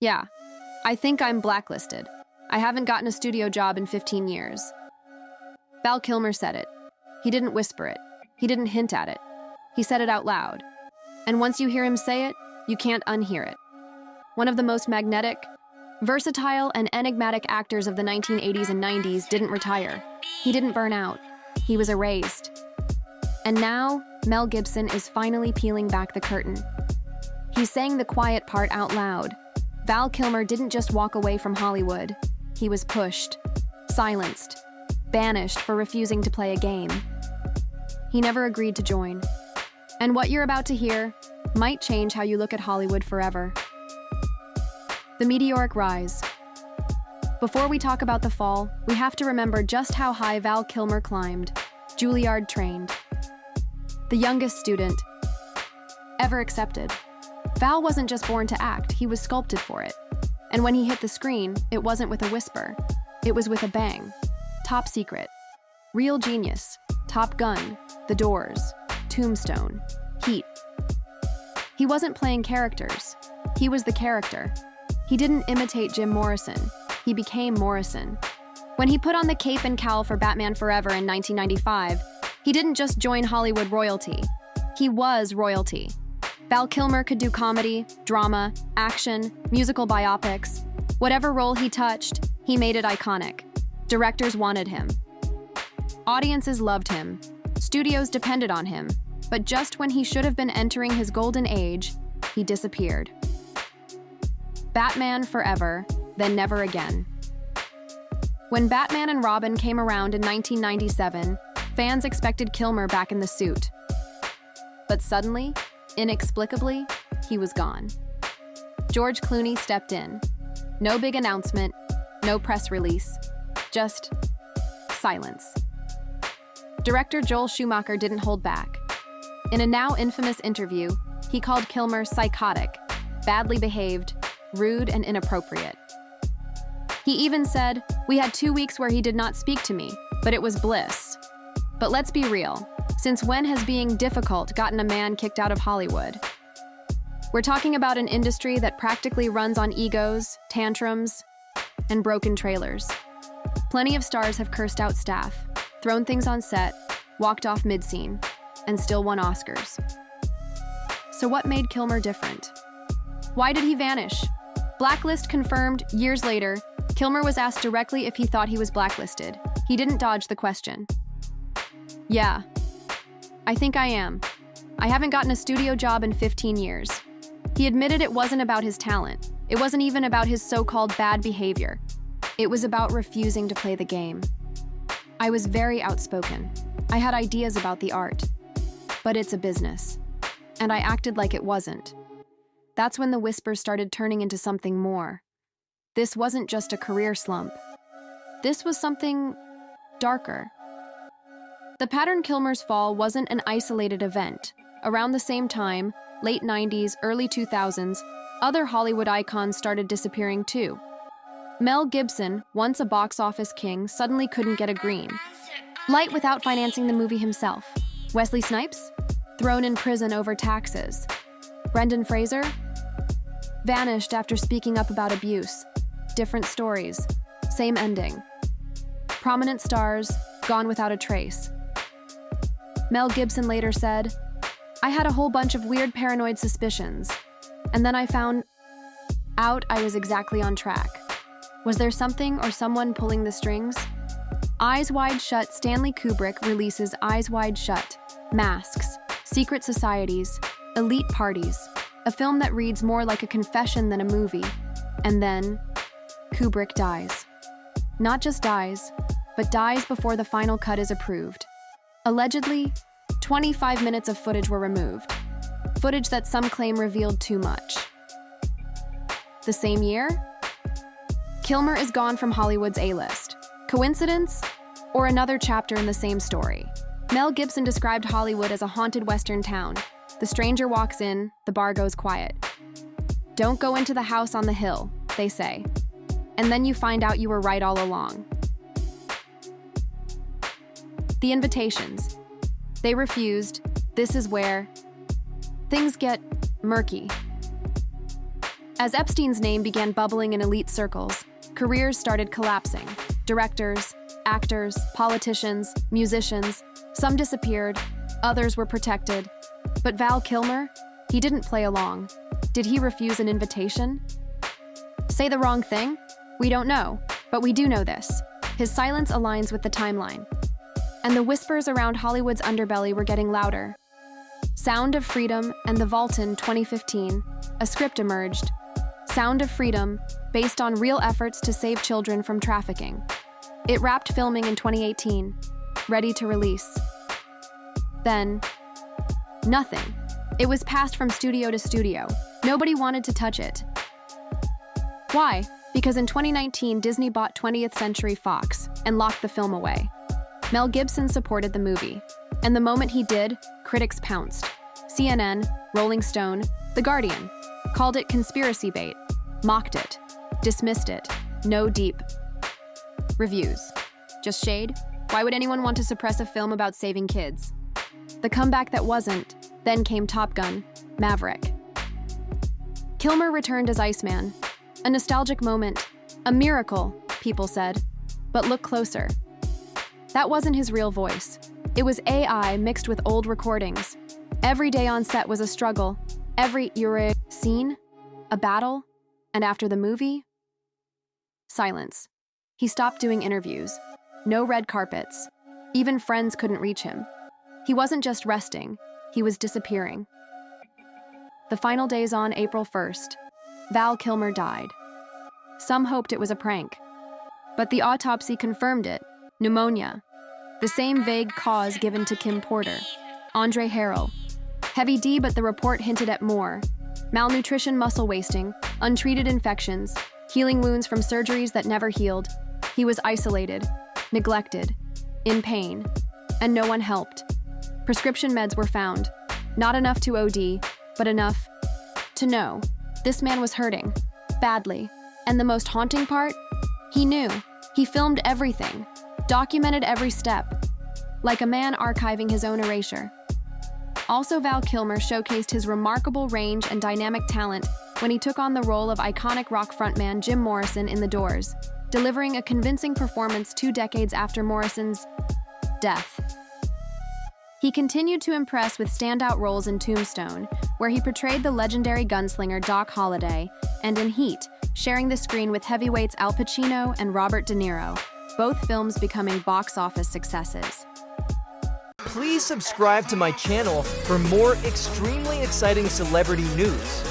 Yeah, I think I'm blacklisted. I haven't gotten a studio job in 15 years. Val Kilmer said it. He didn't whisper it. He didn't hint at it. He said it out loud. And once you hear him say it, you can't unhear it. One of the most magnetic, versatile, and enigmatic actors of the 1980s and 90s didn't retire. He didn't burn out. He was erased. And now, Mel Gibson is finally peeling back the curtain. He's saying the quiet part out loud. Val Kilmer didn't just walk away from Hollywood. He was pushed, silenced, banished for refusing to play a game. He never agreed to join. And what you're about to hear might change how you look at Hollywood forever. The meteoric rise. Before we talk about the fall, we have to remember just how high Val Kilmer climbed, Juilliard trained. The youngest student ever accepted. Val wasn't just born to act, he was sculpted for it. And when he hit the screen, it wasn't with a whisper. It was with a bang. Top secret. Real genius. Top Gun. The Doors. Tombstone. Heat. He wasn't playing characters. He was the character. He didn't imitate Jim Morrison. He became Morrison. When he put on the cape and cowl for Batman Forever in 1995, he didn't just join Hollywood royalty. He was royalty. Val Kilmer could do comedy, drama, action, musical biopics. Whatever role he touched, he made it iconic. Directors wanted him. Audiences loved him. Studios depended on him. But just when he should have been entering his golden age, he disappeared. Batman Forever, then never again. When Batman and Robin came around in 1997, fans expected Kilmer back in the suit. But suddenly, inexplicably, he was gone. George Clooney stepped in. No big announcement, no press release, just silence. Director Joel Schumacher didn't hold back. In a now infamous interview, he called Kilmer psychotic, badly behaved, rude, and inappropriate. He even said, "We had 2 weeks where he did not speak to me, but it was bliss." But let's be real. Since when has being difficult gotten a man kicked out of Hollywood? We're talking about an industry that practically runs on egos, tantrums, and broken trailers. Plenty of stars have cursed out staff, thrown things on set, walked off mid-scene, and still won Oscars. So what made Kilmer different? Why did he vanish? Blacklist confirmed years later, Kilmer was asked directly if he thought he was blacklisted. He didn't dodge the question. "Yeah, I think I am. I haven't gotten a studio job in 15 years. He admitted it wasn't about his talent. It wasn't even about his so-called bad behavior. It was about refusing to play the game. I was very outspoken. I had ideas about the art. But it's a business. And I acted like it wasn't. That's when the whispers started turning into something more. This wasn't just a career slump. This was something darker. The pattern Kilmer's fall wasn't an isolated event. Around the same time, late 90s, early 2000s, other Hollywood icons started disappearing too. Mel Gibson, once a box office king, suddenly couldn't get a green light without financing the movie himself. Wesley Snipes? Thrown in prison over taxes. Brendan Fraser? Vanished after speaking up about abuse. Different stories, same ending. Prominent stars, gone without a trace. Mel Gibson later said, "I had a whole bunch of weird paranoid suspicions, and then I found out I was exactly on track. Was there something or someone pulling the strings?" Eyes Wide Shut. Stanley Kubrick releases Eyes Wide Shut, masks, secret societies, elite parties, a film that reads more like a confession than a movie. And then, Kubrick dies. Not just dies, but dies before the final cut is approved. Allegedly, 25 minutes of footage were removed. Footage that some claim revealed too much. The same year, Kilmer is gone from Hollywood's A-list. Coincidence? Or another chapter in the same story? Mel Gibson described Hollywood as a haunted western town. The stranger walks in, the bar goes quiet. "Don't go into the house on the hill," they say. And then you find out you were right all along. The invitations. They refused. This is where things get murky. As Epstein's name began bubbling in elite circles, careers started collapsing. Directors, actors, politicians, musicians, some disappeared, others were protected. But Val Kilmer, he didn't play along. Did he refuse an invitation? Say the wrong thing? We don't know, but we do know this. His silence aligns with the timeline. And the whispers around Hollywood's underbelly were getting louder. Sound of Freedom and The Vault in 2015, a script emerged. Sound of Freedom, based on real efforts to save children from trafficking. It wrapped filming in 2018, ready to release. Then, nothing. It was passed from studio to studio. Nobody wanted to touch it. Why? Because in 2019, Disney bought 20th Century Fox and locked the film away. Mel Gibson supported the movie, and the moment he did, critics pounced. CNN, Rolling Stone, The Guardian called it conspiracy bait, mocked it, dismissed it. No deep reviews. Just shade? Why would anyone want to suppress a film about saving kids? The comeback that wasn't. Then came Top Gun, Maverick. Kilmer returned as Iceman. A nostalgic moment. A miracle, people said. But look closer. That wasn't his real voice. It was AI mixed with old recordings. Every day on set was a struggle. Every scene, a battle. And after the movie, silence. He stopped doing interviews. No red carpets. Even friends couldn't reach him. He wasn't just resting, he was disappearing. The final days on April 1st, Val Kilmer died. Some hoped it was a prank, but the autopsy confirmed it: pneumonia, the same vague cause given to Kim Porter. Andre Harrell. Heavy D, but the report hinted at more: malnutrition, muscle wasting, untreated infections, healing wounds from surgeries that never healed. He was isolated, neglected, in pain, and no one helped. Prescription meds were found, not enough to OD, but enough to know this man was hurting, badly. And the most haunting part? He knew. He filmed everything, documented every step, like a man archiving his own erasure. Also, Val Kilmer showcased his remarkable range and dynamic talent when he took on the role of iconic rock frontman Jim Morrison in The Doors, delivering a convincing performance 2 decades after Morrison's death. He continued to impress with standout roles in Tombstone, where he portrayed the legendary gunslinger Doc Holliday, and in Heat, sharing the screen with heavyweights Al Pacino and Robert De Niro, both films becoming box office successes. Please subscribe to my channel for more extremely exciting celebrity news.